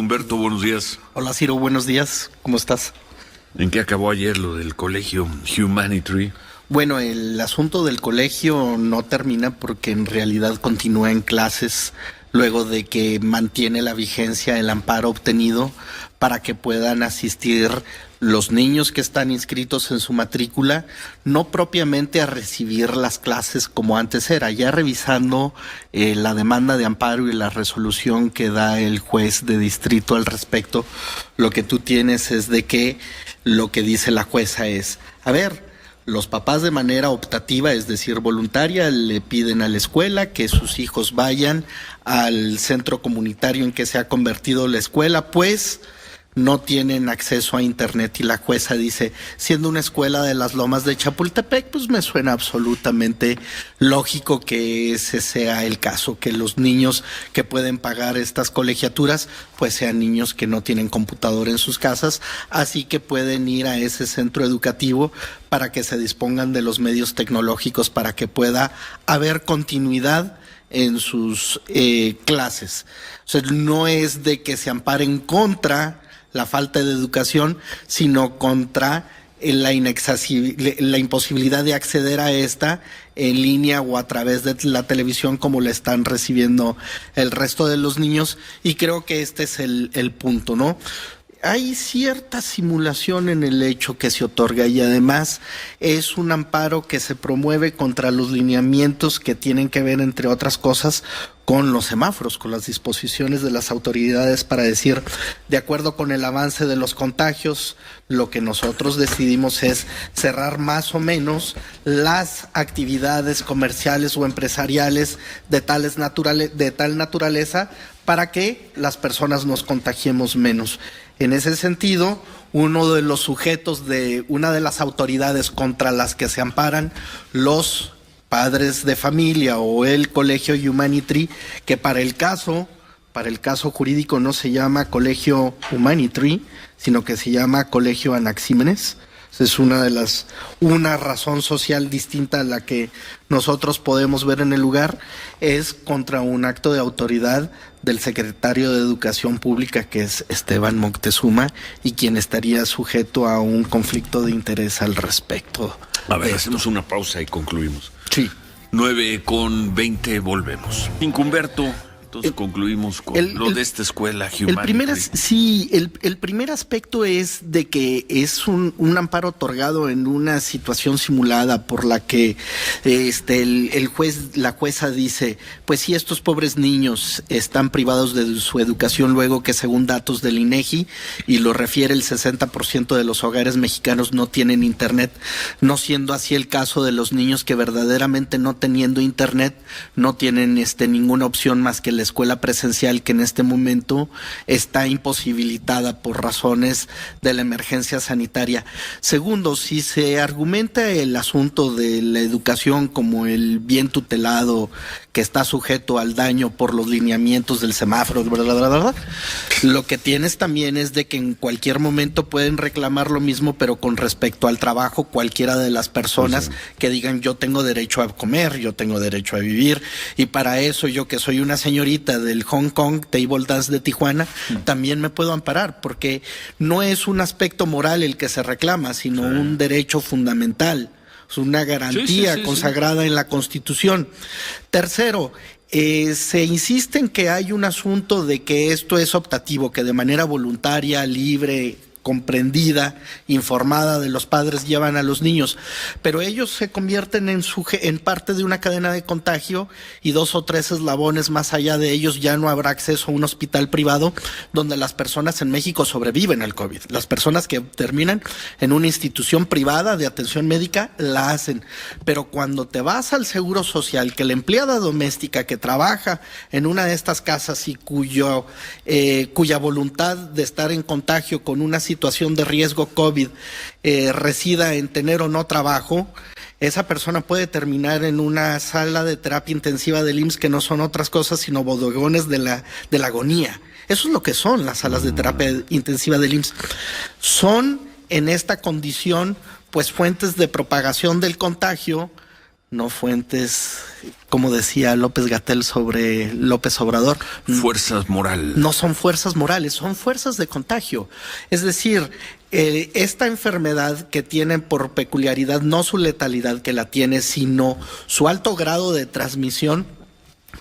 Humberto, buenos días. Hola Ciro, buenos días, ¿cómo estás? ¿En qué acabó ayer lo del colegio Humanity? Bueno, el asunto del colegio no termina porque en realidad continúa en clases luego de que mantiene la vigencia el amparo obtenido para que puedan asistir los niños que están inscritos en su matrícula, no propiamente a recibir las clases como antes era, ya revisando la demanda de amparo y la resolución que da el juez de distrito al respecto, lo que tú tienes es de que lo que dice la jueza es, a ver, los papás de manera optativa, es decir, voluntaria, le piden a la escuela que sus hijos vayan al centro comunitario en que se ha convertido la escuela, pues no tienen acceso a internet, y la jueza dice, siendo una escuela de las Lomas de Chapultepec, pues me suena absolutamente lógico que ese sea el caso, que los niños que pueden pagar estas colegiaturas pues sean niños que no tienen computador en sus casas, así que pueden ir a ese centro educativo para que se dispongan de los medios tecnológicos para que pueda haber continuidad en sus clases. O sea, no es de que se amparen contra la falta de educación, sino contra la imposibilidad de acceder a esta en línea o a través de la televisión como la están recibiendo el resto de los niños, y creo que este es el punto, ¿no? Hay cierta simulación en el hecho que se otorga y además es un amparo que se promueve contra los lineamientos que tienen que ver, entre otras cosas, con los semáforos, con las disposiciones de las autoridades para decir, de acuerdo con el avance de los contagios, lo que nosotros decidimos es cerrar más o menos las actividades comerciales o empresariales de tal naturaleza para que las personas nos contagiemos menos. En ese sentido, uno de los sujetos de una de las autoridades contra las que se amparan los padres de familia o el colegio Humanity, que para el caso jurídico no se llama colegio Humanity, sino que se llama colegio Anaxímenes. Es una razón social distinta a la que nosotros podemos ver en el lugar, es contra un acto de autoridad del secretario de Educación Pública, que es Esteban Moctezuma, y quien estaría sujeto a un conflicto de interés al respecto. A ver, hacemos una pausa y concluimos. Sí. 9:20, volvemos. Humberto, entonces concluimos con lo de esta escuela Humanity. El primer aspecto es de que es un amparo otorgado en una situación simulada por la que la jueza dice, pues si estos pobres niños están privados de su educación luego que, según datos del INEGI, y lo refiere, el 60% de los hogares mexicanos no tienen internet, no siendo así el caso de los niños que verdaderamente, no teniendo internet, no tienen ninguna opción más que la escuela presencial, que en este momento está imposibilitada por razones de la emergencia sanitaria. Segundo, si se argumenta el asunto de la educación como el bien tutelado que está sujeto al daño por los lineamientos del semáforo, lo que tienes también es de que en cualquier momento pueden reclamar lo mismo, pero con respecto al trabajo, cualquiera de las personas que digan, yo tengo derecho a comer, yo tengo derecho a vivir, y para eso yo, que soy una señorita del Hong Kong Table Dance de Tijuana, también me puedo amparar, porque no es un aspecto moral el que se reclama, sino un derecho fundamental. Es una garantía consagrada en la Constitución. Tercero, se insiste en que hay un asunto de que esto es optativo, que de manera voluntaria, libre, comprendida, informada de los padres llevan a los niños, pero ellos se convierten en parte de una cadena de contagio, y 2 o 3 eslabones más allá de ellos ya no habrá acceso a un hospital privado donde las personas en México sobreviven al COVID. Las personas que terminan en una institución privada de atención médica la hacen, pero cuando te vas al Seguro Social, que la empleada doméstica que trabaja en una de estas casas y cuya voluntad de estar en contagio con una situación de riesgo COVID resida en tener o no trabajo, esa persona puede terminar en una sala de terapia intensiva del IMSS, que no son otras cosas sino bodegones de la agonía. Eso es lo que son las salas de terapia intensiva del IMSS. Son, en esta condición, pues fuentes de propagación del contagio no fuentes, como decía López-Gatell sobre López Obrador. Fuerzas morales. No son fuerzas morales, son fuerzas de contagio. Es decir, esta enfermedad que tiene por peculiaridad no su letalidad que la tiene, sino su alto grado de transmisión,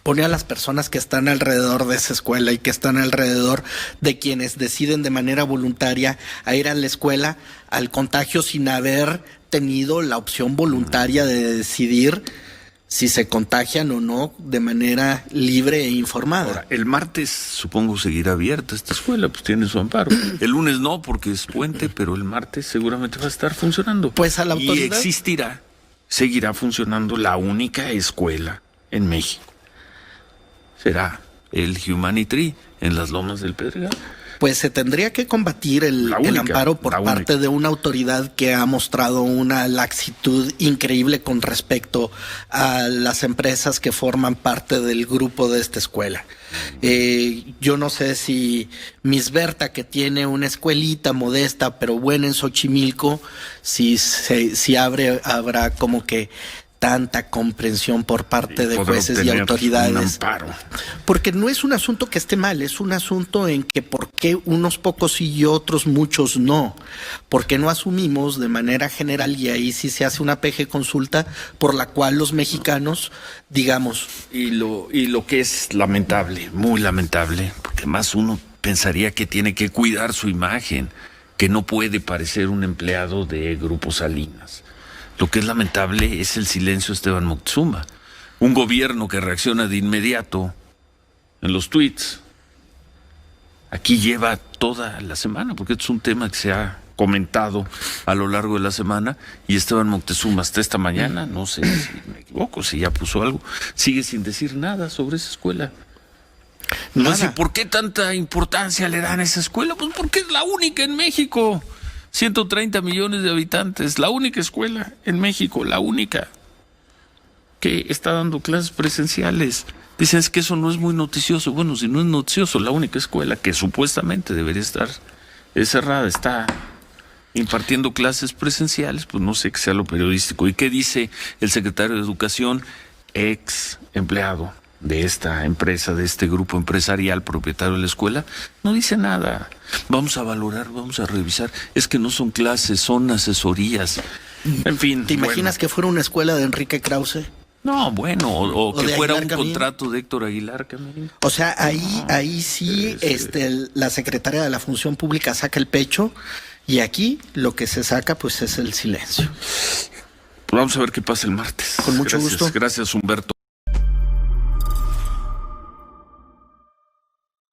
pone a las personas que están alrededor de esa escuela y que están alrededor de quienes deciden de manera voluntaria a ir a la escuela al contagio sin haber tenido la opción voluntaria de decidir si se contagian o no de manera libre e informada. Ahora, el martes supongo seguirá abierta esta escuela, pues tiene su amparo. El lunes no, porque es puente, pero el martes seguramente va a estar funcionando. Pues a la autoridad. Y existirá, seguirá funcionando la única escuela en México. Será el Humanity en las Lomas del Pedregal. Pues se tendría que combatir el amparo por parte de una autoridad que ha mostrado una laxitud increíble con respecto a las empresas que forman parte del grupo de esta escuela. Yo no sé si Miss Berta, que tiene una escuelita modesta pero buena en Xochimilco, si habrá como que tanta comprensión por parte de jueces y autoridades. Un amparo. Porque no es un asunto que esté mal, es un asunto en que por qué unos pocos sí y otros muchos no. Porque no asumimos de manera general, y ahí sí se hace una PG consulta por la cual los mexicanos, digamos. Y lo que es lamentable, muy lamentable, porque más uno pensaría que tiene que cuidar su imagen, que no puede parecer un empleado de Grupo Salinas. Lo que es lamentable es el silencio de Esteban Moctezuma. Un gobierno que reacciona de inmediato en los tweets. Aquí lleva toda la semana, porque esto es un tema que se ha comentado a lo largo de la semana, y Esteban Moctezuma hasta esta mañana, no sé si me equivoco, si ya puso algo, sigue sin decir nada sobre esa escuela. No sé por qué tanta importancia le dan a esa escuela, pues porque es la única en México. 130 millones de habitantes, la única escuela en México, la única que está dando clases presenciales. Dicen es que eso no es muy noticioso. Bueno, si no es noticioso, la única escuela que supuestamente debería estar cerrada está impartiendo clases presenciales, pues no sé qué sea lo periodístico. ¿Y qué dice el secretario de Educación, ex empleado de esta empresa, de este grupo empresarial propietario de la escuela? No dice nada. Vamos a valorar, vamos a revisar. Es que no son clases, son asesorías. En fin. ¿Te imaginas que fuera una escuela de Enrique Krause? No, bueno, o que fuera un Camín. Contrato de Héctor Aguilar Camín. O sea, ahí sí, la secretaria de la Función Pública saca el pecho, y aquí lo que se saca pues es el silencio. Vamos a ver qué pasa el martes. Con mucho gusto. Gracias, Humberto.